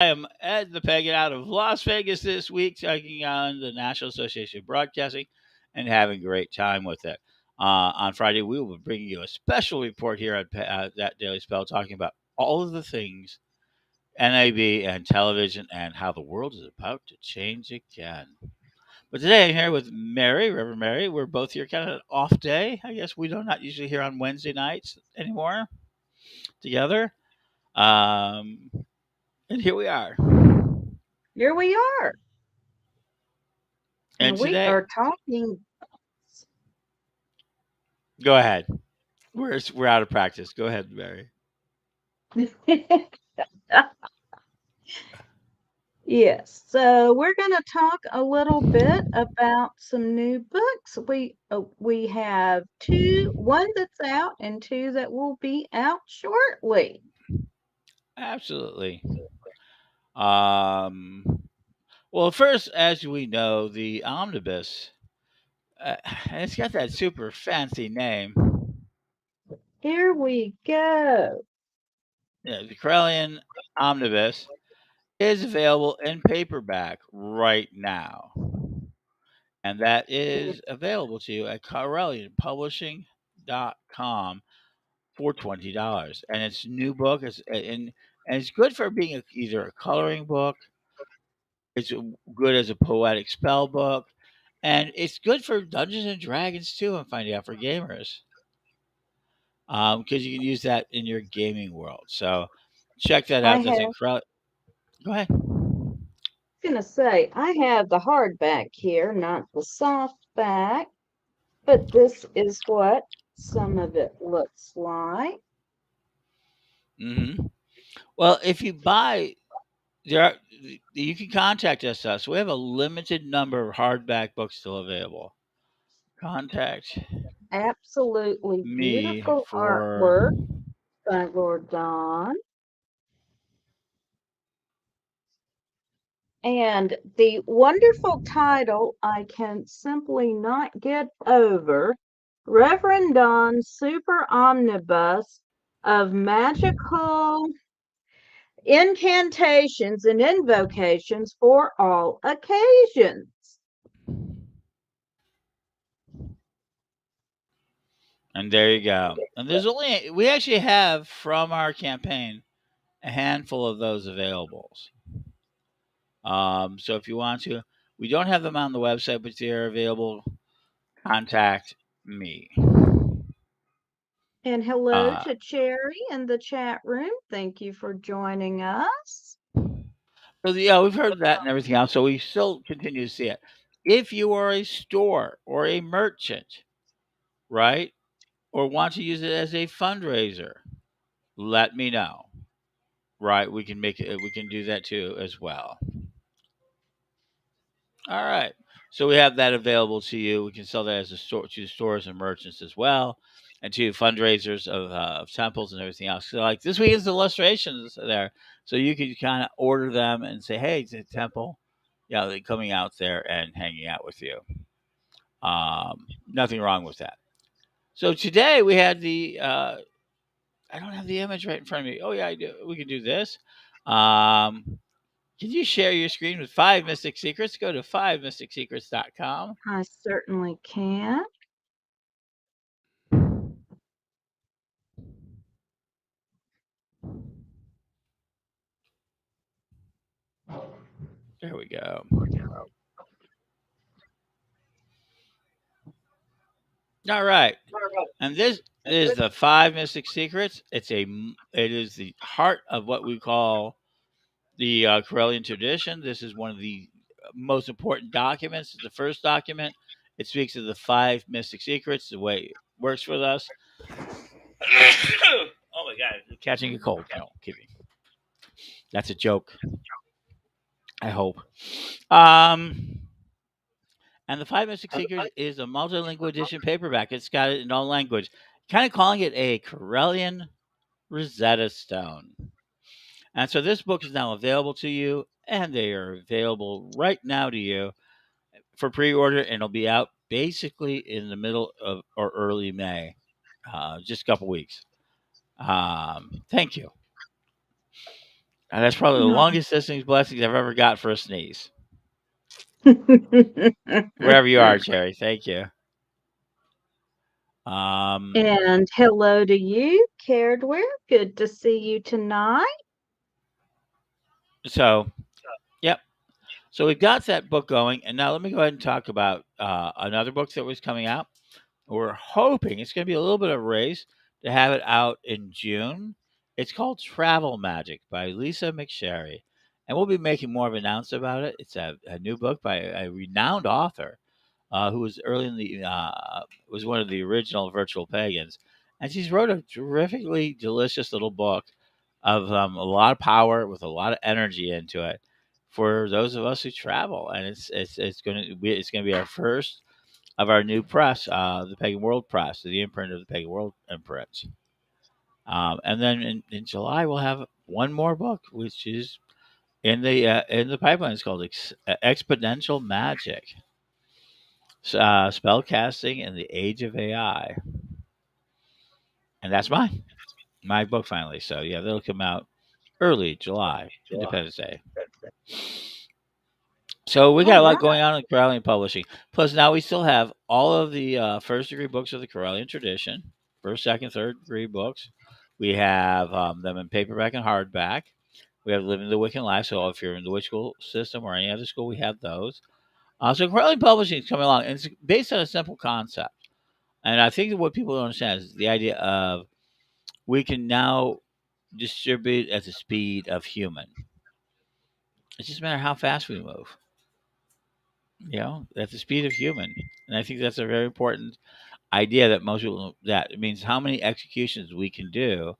I am Ed the Pagan out of Las Vegas this week, taking on the National Association of Broadcasting and having a great time with it. On Friday, we will be bringing you a special report here at That Daily Spell, talking about all of the things NAB and television and how the world is about to change again. But today I'm here with Mary, Reverend Mary. We're both here kind of an off day. I guess we do not usually here on Wednesday nights anymore together. Um, and here we are. Here we are, And and we today, are talking. go ahead. We're out of practice. Go ahead, Mary. Yes, so we're going to talk a little bit about some new books. We have one that's out and two that will be out shortly. Absolutely. Um, well, first, as we know, the omnibus. It's got that super fancy name. Here we go. Yeah, the Corellian omnibus is available in paperback right now, and that is available to you at CorellianPublishing.com for $20. And it's a new book. And it's good for being either a coloring book. It's good as a poetic spell book, and it's good for Dungeons and Dragons too. I'm finding out for gamers, because you can use that in your gaming world. So check that I out. That's have incredible. Go ahead. going to say I have the hardback here, not the softback, but this is what some of it looks like. hmm Well, if you buy, there are, you can contact us. We have a limited number of hardback books still available. Contact Absolutely me beautiful for. artwork by Lord Don. And the wonderful title I can simply not get over, Reverend Don's Super Omnibus of Magical Incantations and Invocations for All Occasions. And there you go. And we actually have from our campaign a handful of those available. So if you want to, we don't have them on the website, but they're available. Contact me. And hello Uh, to Cherry in the chat room. Thank you for joining us. so yeah, we've heard that and everything else. So we still continue to see it. If you are a store or a merchant, right, or want to use it as a fundraiser, let me know. Right, we can make it. We can do that too as well. All right. So we have that available to you. We can sell that as a store to stores and merchants as well, and to fundraisers of temples and everything else. So like this weekend's illustrations there, so you can kind of order them and say, "Hey, it's a temple." Yeah, they're coming out there and hanging out with you. Nothing wrong with that. So today we had the. I don't have the image right in front of me. Oh yeah, I do. We can do this. Um, can you share your screen with Five Mystic Secrets? Go to fivemysticsecrets.com. I certainly can. There we go. All right. And this is the Five Mystic Secrets. It is the heart of what we call the Corellian tradition. This is one of the most important documents. It's the first document. It speaks of the five mystic secrets, the way it works with us. Oh my God, catching a cold. No, I'm kidding. That's a joke. I hope. Um, and the Five Mystic Secrets is a multilingual edition paperback. It's got it in all language. Kind of calling it a Corellian Rosetta Stone. And so this book is now available to you, and they are available right now to you for pre-order, and it'll be out basically in the middle of or early May, just a couple weeks. Thank you. And that's probably the Aw. longest distance blessings I've ever got for a sneeze. Wherever you are, Jerry. Thank you. Um, And hello to you, Cardware. Good to see you tonight. so, yep. So we've got that book going, and now let me go ahead and talk about another book that was coming out. We're hoping it's going to be a little bit of a race to have it out in June. It's called Travel Magic by Lisa McSherry, and we'll be making more of an announcement about it. It's a new book by a renowned author who was early in the was one of the original virtual pagans, and she's wrote a terrifically delicious little book of a lot of power with a lot of energy into it for those of us who travel, and it's going to be our first of our new press, the Pagan World Press, the imprint of the Pagan World imprint. And then in July we'll have one more book, which is in the pipeline. It's called Exponential Magic, spell casting in the age of AI, and that's my book finally. So yeah, that'll come out early July, Independence Day. So we got All a lot right. going on in Corellian publishing. Plus, now we still have all of the first degree books of the Corellian tradition, first, second, third degree books. We have them in paperback and hardback. We have Living the Wiccan Life. So if you're in the Witch School system or any other school, we have those. So Corellian publishing is coming along, and it's based on a simple concept. And I think that what people don't understand is the idea of we can now distribute at the speed of human. It just matter how fast we move. At the speed of human. And I think that's a very important idea that most people that it means how many executions we can do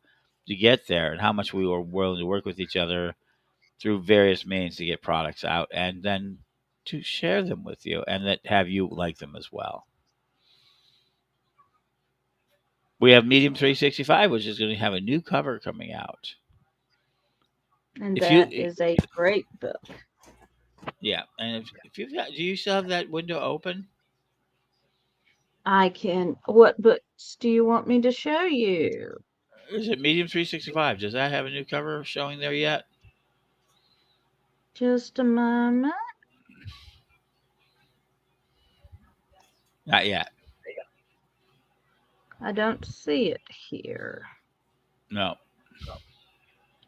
to get there and how much we are willing to work with each other through various means to get products out and then to share them with you and that have you like them as well. We have Medium 365, which is going to have a new cover coming out. And If you, that is a great book. yeah, and if you've got, do you still have that window open? I can. What books do you want me to show you? Is it Medium 365? Does that have a new cover showing there yet? Just a moment. Not yet. I don't see it here. No.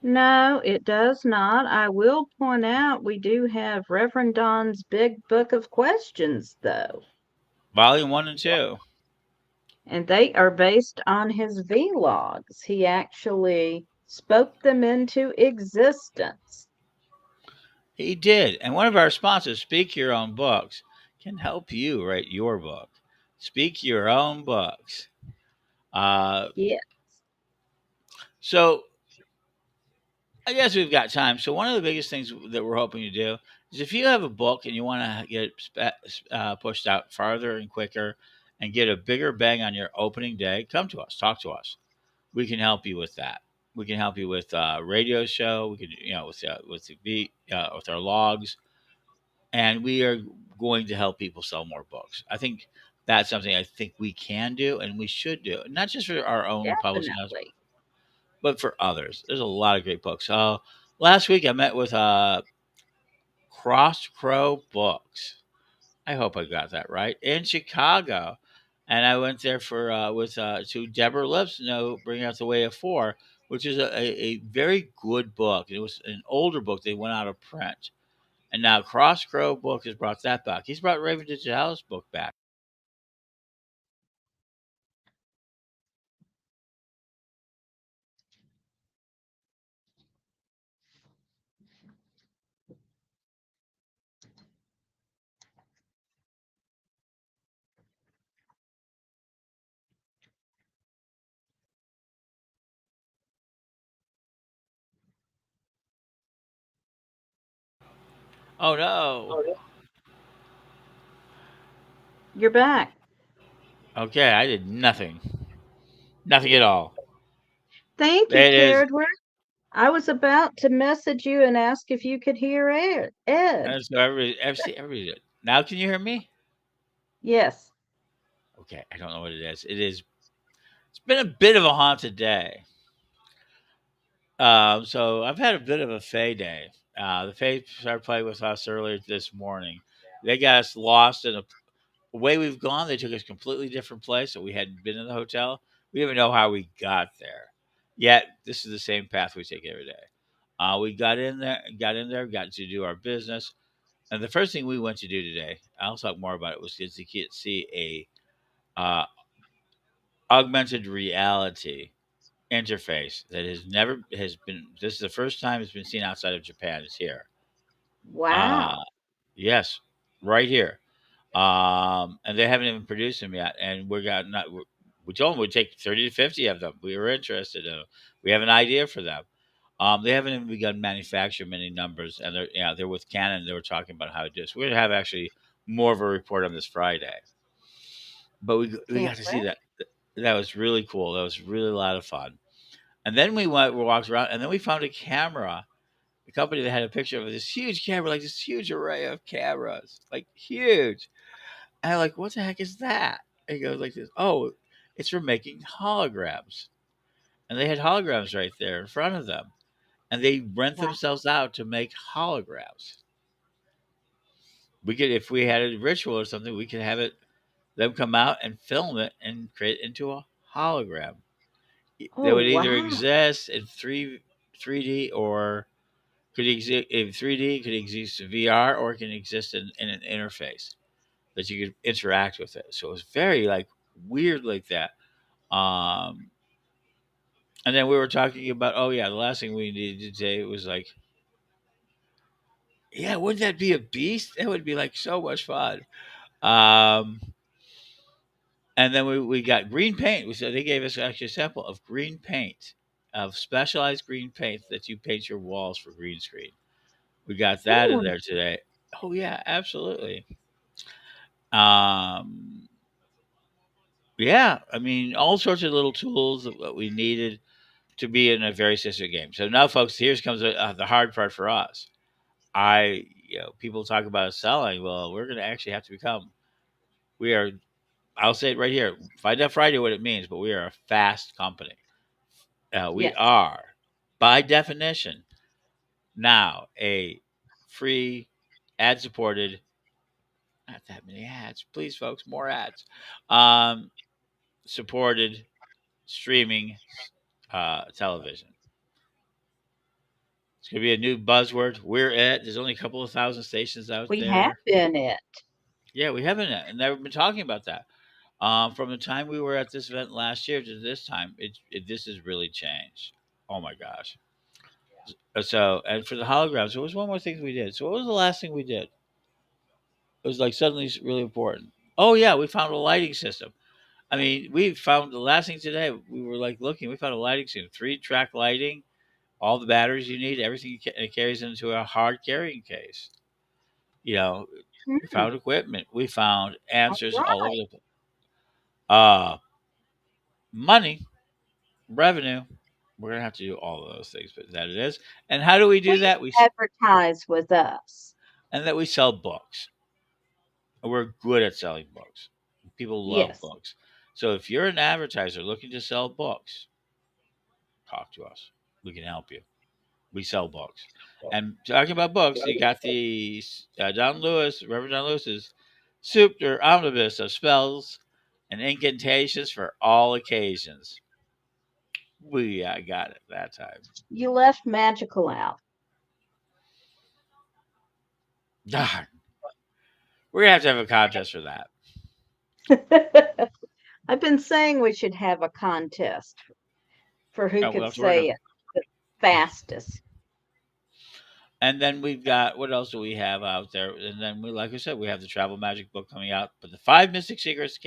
No, it does not. I will point out we do have Reverend Don's Big Book of Questions, though, Volume 1 and 2. and they are based on his vlogs. He actually spoke them into existence. He did. And one of our sponsors, Speak Your Own Books, can help you write your book. Speak Your Own Books. Uh, Yeah, so I guess we've got time. So one of the biggest things that we're hoping to do is if you have a book and you want to get it pushed out farther and quicker and get a bigger bang on your opening day, come to us, talk to us. We can help you with that. We can help you with radio show. We can, with our logs, and we are going to help people sell more books. I think that's something I think we can do and we should do, not just for our own publishing house, definitely. but for others. There's a lot of great books. Last week I met with Cross Crow Books. I hope I got that right in Chicago, and I went there for with to Deborah Lipsnow, Bring Out the Way of Four, which is a very good book. It was an older book; they went out of print, and now Cross Crow Book has brought that back. He's brought Raven Digitalis book back. Oh no! You're back. Okay, I did nothing, nothing at all. Thank you, It is. Cardware. I was about to message you and ask if you could hear Ed. So everybody. Now can you hear me? Yes. Okay, I don't know what it is. It is. It's been a bit of a haunted day. So I've had a bit of a Fae day. The Fae started playing with us earlier this morning. They got us lost in a the way we've gone. They took us a completely different place, so we hadn't been in the hotel. We didn't even know how we got there. Yet this is the same path we take every day. We got to do our business, and the first thing we went to do today, I'll talk more about it, was to see a augmented reality interface that has never has been. This is the first time it's been seen outside of Japan. It's here. Uh, Wow. yes, right here. And they haven't even produced them yet. And we told them we'd take 30 to 50 of them. We were interested in them. We have an idea for them. They haven't even begun manufacturing many numbers, and they're with Canon. They were talking about how to do this. We're gonna have actually more of a report on this Friday. But we Can't got to see wait. that. That was really cool. That was really a lot of fun. And then we walked around, and then we found a camera, a company that had a picture of this huge camera, like this huge array of cameras, like huge. And I'm like, what the heck is that? And he goes like this. Oh, it's for making holograms. And they had holograms right there in front of them. And they rent Wow. themselves out to make holograms. We could, if we had a ritual or something, we could have it them come out and film it and create it into a hologram. They Oh, would either wow. exist in 3D or could exist in 3D, could exist in VR, or it can exist in an interface that you could interact with it. So it was very like weird like that. Um, and then we were talking about, oh yeah, the last thing we needed today was like, yeah, wouldn't that be a beast? That would be like so much fun. Um, and then we got green paint. So they gave us actually a sample of green paint, of specialized green paint that you paint your walls for green screen. We got that in Ooh, there today. Oh yeah, absolutely. Um, yeah, I mean, all sorts of little tools that what we needed to be in a very successful game. So now, folks, here's comes the hard part for us. People talk about selling. Well, we're going to actually have to become. We are. I'll say it right here. Find out Friday what it means, but we are a fast company. We yes. are, by definition, now a free, ad-supported. Not that many ads, please, folks. More ads. Um, Supported streaming television. It's gonna be a new buzzword. We're it. There's only a couple of thousand stations out We have there. been it. Yeah, we haven't never been talking about that. From the time we were at this event last year to this time, this has really changed. Oh my gosh! So, and for the holograms, there was one more thing we did. So, what was the last thing we did? It was like suddenly really important. Oh yeah, we found a lighting system. I mean, we found the last thing today. We were like looking. We found a lighting system, 3-track lighting, all the batteries you need, everything it carries into a hard carrying case. You know, we Hmm. found equipment. We found answers all over Right. the place. Money, revenue. We're gonna have to do all of those things, but that it is. And how do we do Please that? advertise with us. And that we sell books. We're good at selling books. People love Yes. books. So if you're an advertiser looking to sell books, talk to us. We can help you. We sell books. And talking about books, you got the Reverend Don Lewis's Super Omnibus of Spells and Incantations for All Occasions. We got it that time. You left magical out. Darn. We're going to have a contest for that. I've been saying we should have a contest for who Oh, we'll could have to work on. say it the fastest. And then we've got, what else do we have out there? And then like I said, we have the Travel Magic book coming out. But the Five Mystic Secrets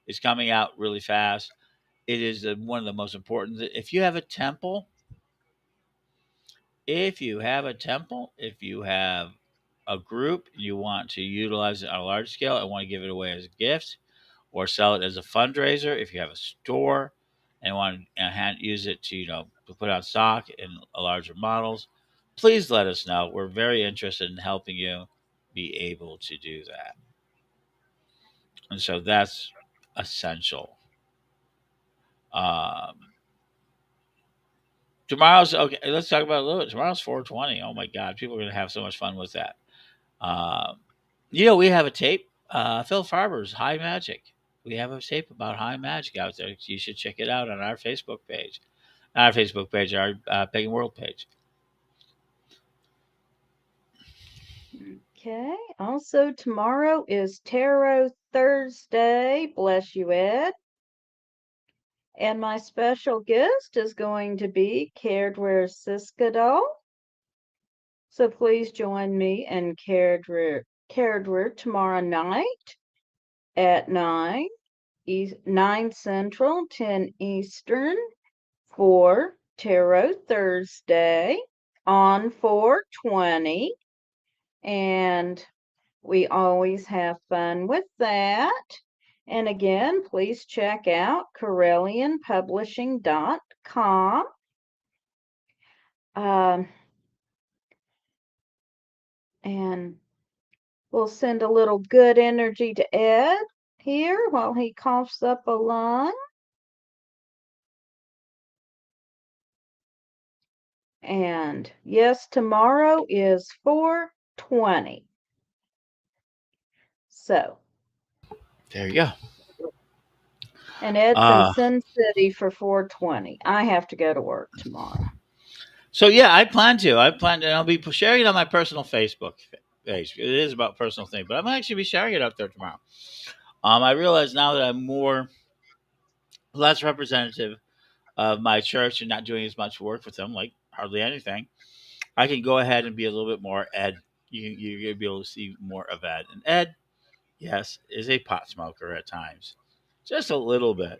is coming out really fast. It is one of the most important. If you have a temple, if you have a group, you want to utilize it on a large scale and want to give it away as a gift or sell it as a fundraiser, if you have a store and want to use it to, to put on stock in larger models, please let us know. We're very interested in helping you be able to do that. And so that's essential. Um, Tomorrow's okay. Let's talk about it a little bit. Tomorrow's 420. Oh my God, people are going to have so much fun with that. Um, we have a tape. Phil Farber's High Magic. We have a tape about high magic out there. You should check it out on our Facebook page. Not our Facebook page, our Pagan World page. Okay. Also, tomorrow is Tarot Thursday. Bless you, Ed. And my special guest is going to be Cardware Siskadal. So please join me and Cardware tomorrow night at 9 Central, 10 Eastern for Tarot Thursday on 420. And we always have fun with that. And again, please check out CorellianPublishing.com. And we'll send a little good energy to Ed here while he coughs up a lung. And yes, tomorrow is 420. So, There you go. and Ed's in Uh, Sin City for 420. I have to go to work tomorrow. so yeah, I plan to. And I'll be sharing it on my personal Facebook page. It is about personal things, but I'm actually be sharing it up there tomorrow. I realize now that I'm less representative of my church and not doing as much work with them, like hardly anything. I can go ahead and be a little bit more Ed. You're gonna be able to see more of Ed. And Ed, yes, is a pot smoker at times, just a little bit.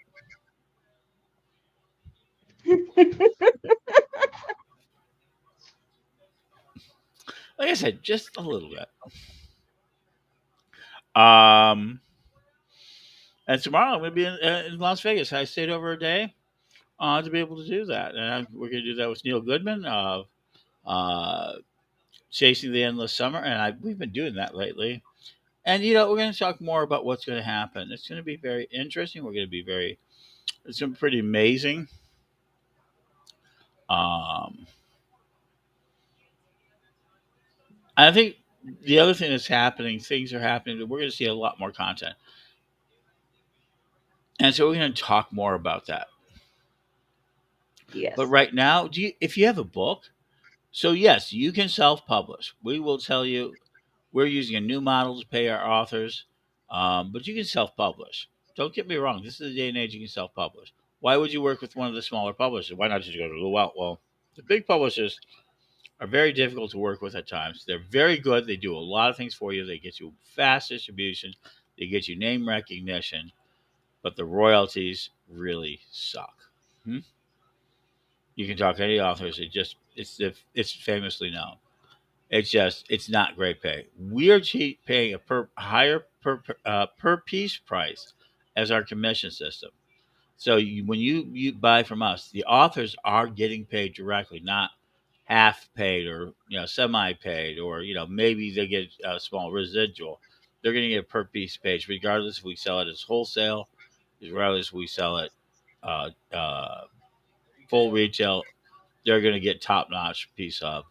Like I said, just a little bit. Um, and tomorrow I'm going to be in Las Vegas. I stayed over a day to be able to do that, and we're going to do that with Neil Goodman of uh, Chasing the Endless Summer, and we've been doing that lately. And we're going to talk more about what's going to happen. It's going to be very interesting. We're going to be very. It's going to be pretty amazing. Um, I think the other thing that's happening, things are happening. We're going to see a lot more content, and so we're going to talk more about that. But Yes. right now, if you have a book, so yes, you can self-publish. We will tell you we're using a new model to pay our authors, but you can self-publish. Don't get me wrong. This is the day and age you can self-publish. Why would you work with one of the smaller publishers? Why not just go to well, the big publishers are very difficult to work with at times. They're very good. They do a lot of things for you. They get you fast distribution. They get you name recognition, but the royalties really suck. Hmm? You can talk to any authors. It's famously known. It's not great pay. We are paying a higher per piece price as our commission system. So when you buy from us, the authors are getting paid directly, not half paid or semi paid or maybe they get a small residual. They're going to get a per piece page, regardless if we sell it as wholesale, regardless if we sell it uh, uh, full retail. They're going to get top notch piece of.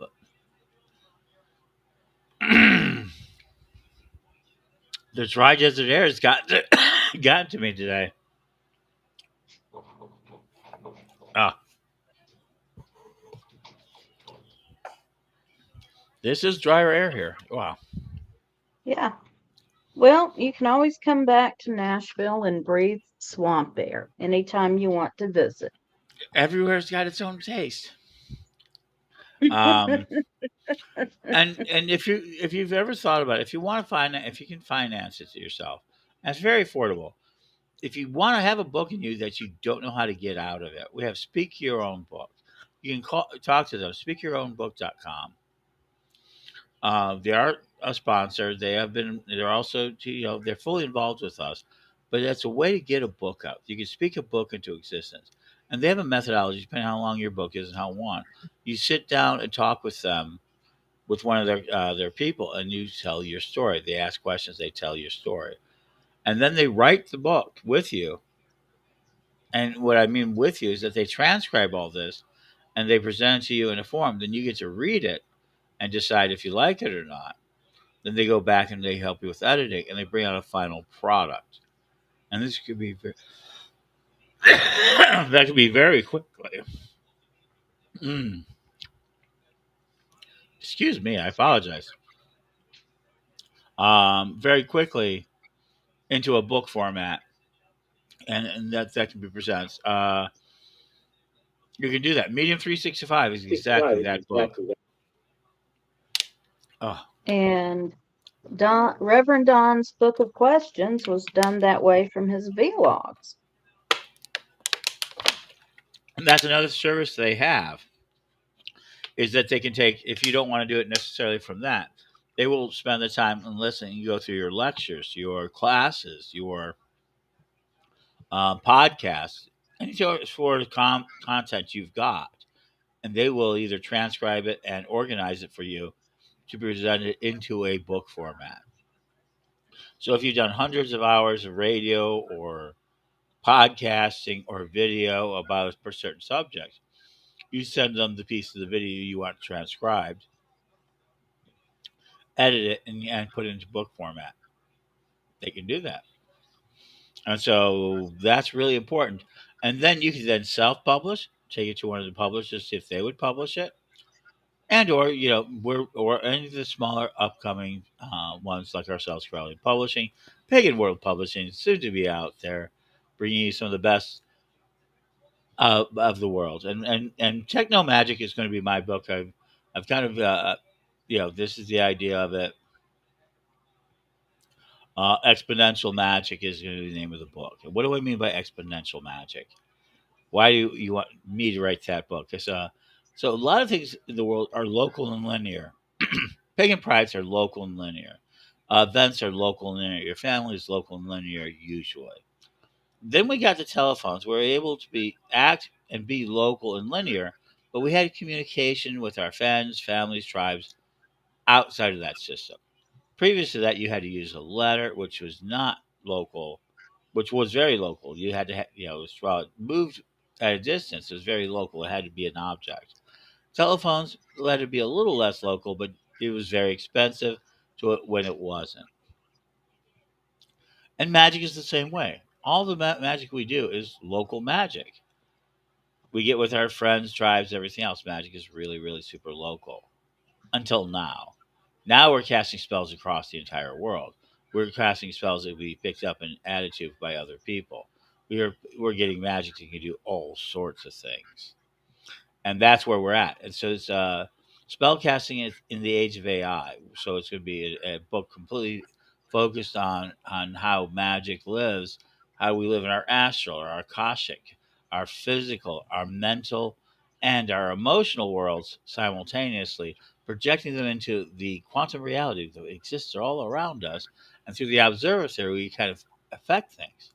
The dry desert air has gotten to me today. Ah, this is drier air here. Wow. Yeah. Well, you can always come back to Nashville and breathe swamp air anytime you want to visit. Everywhere's got its own taste. Um, and if you've ever thought about it, if you want to if you can finance it yourself, that's very affordable. If you want to have a book in you that you don't know how to get out of it, we have Speak Your Own Book. You can talk to them, speakyourownbook.com. They are a sponsor. They're also, they're fully involved with us, but it's a way to get a book out. You can speak a book into existence. And they have a methodology, depending on how long your book is and how long. You sit down and talk with them, with one of their people, and you tell your story. They ask questions, they tell your story. And then they write the book with you. And what I mean with you is that they transcribe all this and they present it to you in a form, then you get to read it and decide if you like it or not. Then they go back and they help you with editing and they bring out a final product. And this could be that could be very quickly. Mm, excuse me, I apologize. Very quickly into a book format, and that can be presented. You can do that. Medium 365 is exactly that book. Oh, And Reverend Don's Book of Questions was done that way from his vlogs. and that's another service they have is that they can take if you don't want to do it necessarily from that. They will spend the time and listen and go through your lectures, your classes, your podcasts, any sort of content you've got, and they will either transcribe it and organize it for you to present it into a book format. So if you've done hundreds of hours of radio or podcasting or video about a certain subject, you send them the piece of the video you want transcribed, edit it, and put it into book format. They can do that. And so that's really important. And then you can then self-publish, take it to one of the publishers, see if they would publish it, and or we're or any of the smaller upcoming ones like ourselves, Crowley Publishing, Pagan World Publishing, soon to be out there, bringing you some of the best of the world. And Techno Magic is going to be my book. I've kind of this is the idea of it. Exponential Magic is going to be the name of the book. And what do I mean by exponential magic? Why do you want me to write that book? Because so a lot of things in the world are local and linear. Pagan prides are local and linear. Events are local and linear. Your family is local and linear usually. Then we got the telephones. We were able to be act and be local and linear, but we had communication with our friends, families, tribes outside of that system. Previous to that, you had to use a letter, which was not local, which was very local. You had to, while it moved at a distance, it was very local. It had to be an object. Telephones let it be a little less local, but it was very expensive to it when it wasn't. And magic is the same way. All the magic we do is local magic. We get with our friends, tribes, everything else. Magic is really, really super local until now. Now we're casting spells across the entire world. We're casting spells that we picked up and added to by other people. We're getting magic that can do all sorts of things, and that's where we're at. And so it's spell casting is in the age of AI. So it's going to be a book completely focused on how magic lives, how we live in our astral, our akashic, our physical, our mental, and our emotional worlds simultaneously, projecting them into the quantum reality that exists all around us, and through the observer theory, we kind of affect things.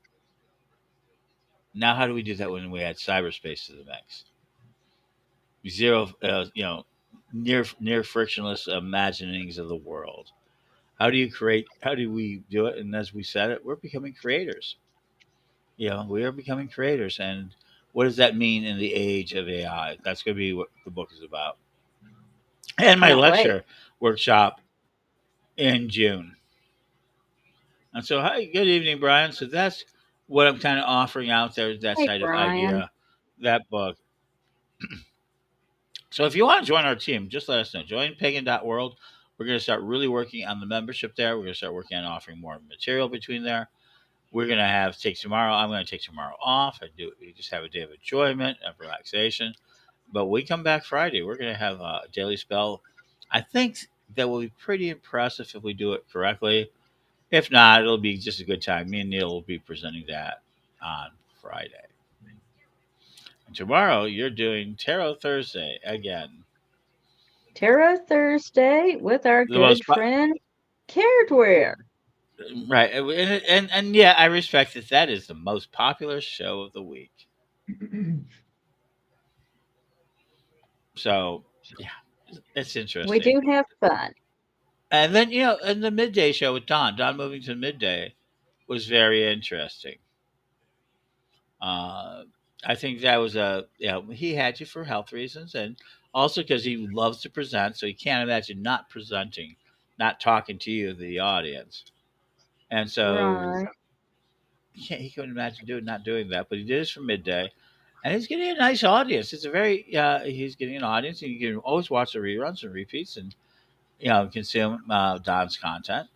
Now, how do we do that when we add cyberspace to the mix? Zero, near frictionless imaginings of the world. How do you create? How do we do it? And as we said it, we're becoming creators. We are becoming creators. And what does that mean in the age of AI? That's going to be what the book is about. And my Can't wait. lecture workshop in June. And so, hi, good evening, Brian. So that's what I'm kind of offering out there. That Hey, side of Brian. idea, that book. So if you want to join our team, just let us know. Join pagan.world. We're going to start really working on the membership there. We're going to start working on offering more material between there. We're going to have take tomorrow. I'm going to take tomorrow off. We just have a day of enjoyment and relaxation. But we come back Friday. We're going to have a daily spell. I think that will be pretty impressive if we do it correctly. If not, it'll be just a good time. Me and Neil will be presenting that on Friday. And tomorrow, you're doing Tarot Thursday again. Tarot Thursday with our The most good friend Caredware. right, and yeah, I respect that. That is the most popular show of the week. So yeah, it's We interesting. do have fun. And then and the midday show with Don moving to midday was very interesting. I think that was he had you for health reasons and also because he loves to present, so he can't imagine not presenting, not talking to you, the audience. And so Right. he couldn't imagine doing not doing that, but he did this for midday, and he's getting a nice audience. It's a very he's getting an audience, and you can always watch the reruns and repeats, and consume Don's content.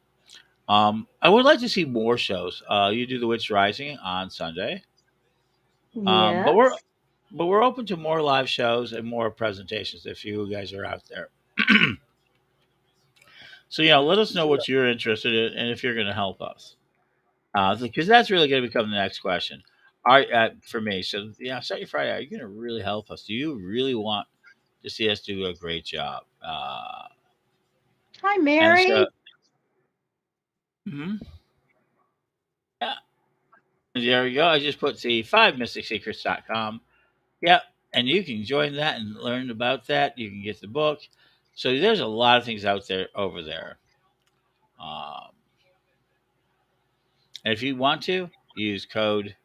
I would like to see more shows. You do The Witch Rising on Sunday, um, but we're Yes. but we're open to more live shows and more presentations if you guys are out there. So let us know what you're interested in and if you're going to help us, because that's really going to become the next question. Are for me? So Saturday Friday, are you going to really help us? Do you really want to see us do a great job? Hi, And so, Mary. mhm. Yeah, there you go. I just put the 5mysticsecrets.com. Yep. And you can join that and learn about that. You can get the book. So there's a lot of things out there over there. Um, and if you want to, use code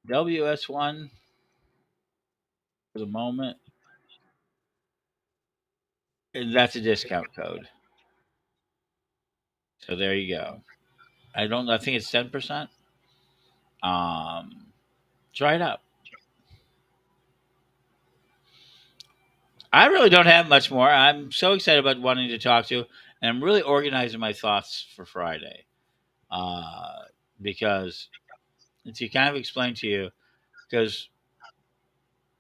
WS1 for the moment. And that's a discount code. So there you go. I think it's 10%. Um, try it out. I really don't have much more. I'm so excited about wanting to talk to you. And I'm really organizing my thoughts for Friday. Uh, because to kind of explain to you, because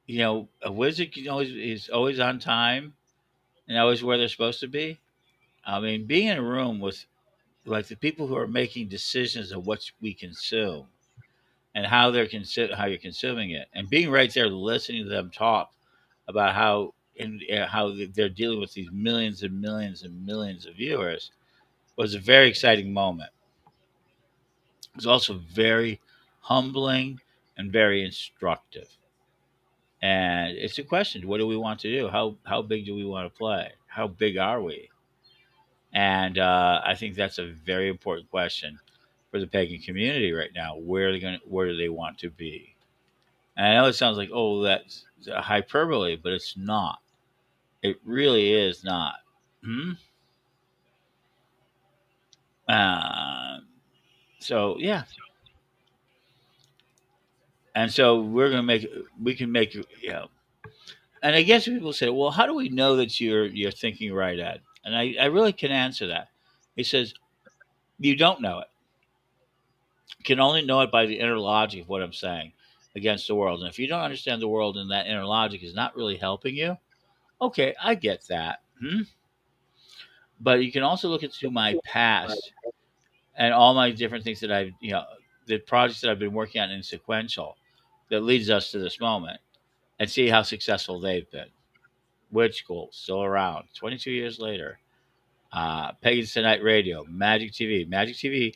a wizard is always on time and always where they're supposed to be. I mean, being in a room with like the people who are making decisions of what we consume and how you're consuming it, and being right there listening to them talk about how they're dealing with these millions and millions and millions of viewers was a very exciting moment. It was also very humbling and very instructive. And it's a question: what do we want to do? How big do we want to play? How big are we? And I think that's a very important question for the pagan community right now. Where do they want to be? And I know it sounds like, oh, that's a hyperbole, but it's not. It really is not. Hmm? Uh, so yeah, and so we can make And I guess people say, well, how do we know that you're thinking right, Ed? And I really can answer that. He says you don't know it. You can only know it by the inner logic of what I'm saying against the world. And if you don't understand the world and that inner logic is not really helping you, okay, I get that. Hmm? But you can also look into my past and all my different things that the projects that I've been working on in sequential that leads us to this moment and see how successful they've been. Witch School, still around, 22 years later. Pagans Tonight Radio, Magic TV. Magic TV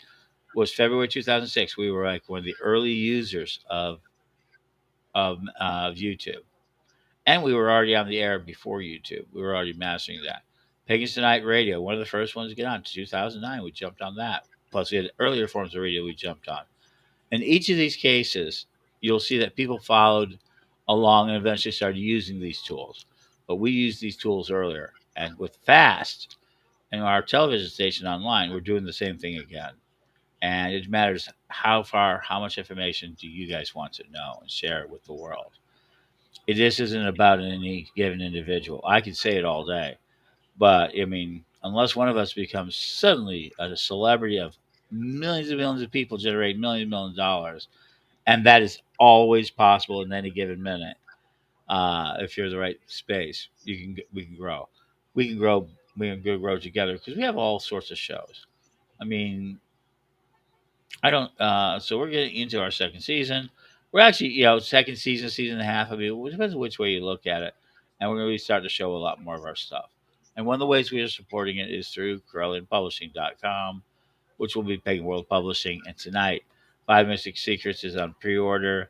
was February 2006. We were like one of the early users of YouTube. And we were already on the air before YouTube. We were already mastering that. Pagans Tonight Radio, one of the first ones to get on, 2009. We jumped on that. Plus, we had earlier forms of radio we jumped on. In each of these cases, you'll see that people followed along and eventually started using these tools. But we used these tools earlier. And with FAST and our television station online, we're doing the same thing again. And it matters how much information do you guys want to know and share with the world. This isn't about any given individual. I could say it all day, but I mean, unless one of us becomes suddenly a celebrity of millions and millions of people generate millions and millions of dollars, and that is always possible in any given minute. If you're in the right space, we can grow, we can grow, we can grow together because we have all sorts of shows. I mean, I don't. So we're getting into our second season. We're actually, second season, season and a half. I mean, it depends which way you look at it. And we're going to be starting to show a lot more of our stuff. And one of the ways we are supporting it is through CorellianPublishing.com, which will be Pagan World Publishing. And tonight, Five Mystic Secrets is on pre-order.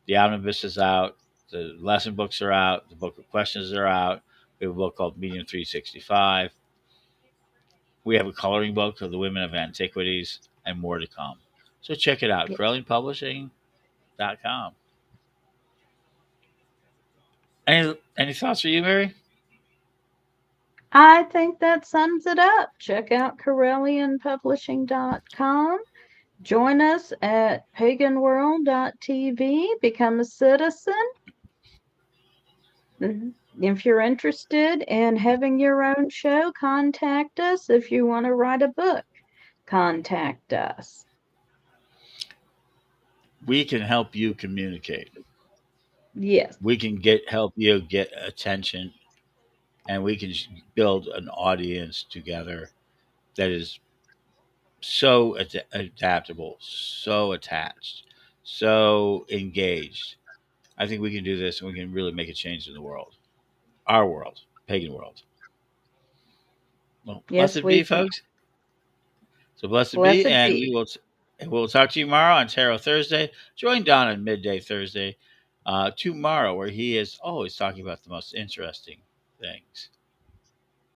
The omnibus is out. The lesson books are out. The book of questions are out. We have a book called Medium 365. We have a coloring book of the Women of Antiquities and more to come. So check it out, Yeah. CorellianPublishing.com. Any thoughts for you, Mary? I think that sums it up. Check out CorellianPublishing.com. Join us at paganworld.tv. Become a citizen. If you're interested in having your own show, contact us. If you want to write a book, contact us. We can help you communicate. Yes. We can help you get attention, and we can build an audience together that is so adaptable, so attached, so engaged. I think we can do this, and we can really make a change in the world, our world, pagan world. Well, Yes, blessed be, we can. folks. So blessed be, Blessed and be. we'll talk to you tomorrow on Tarot Thursday. Join Don on Midday Thursday tomorrow, where he is always talking about the most interesting things.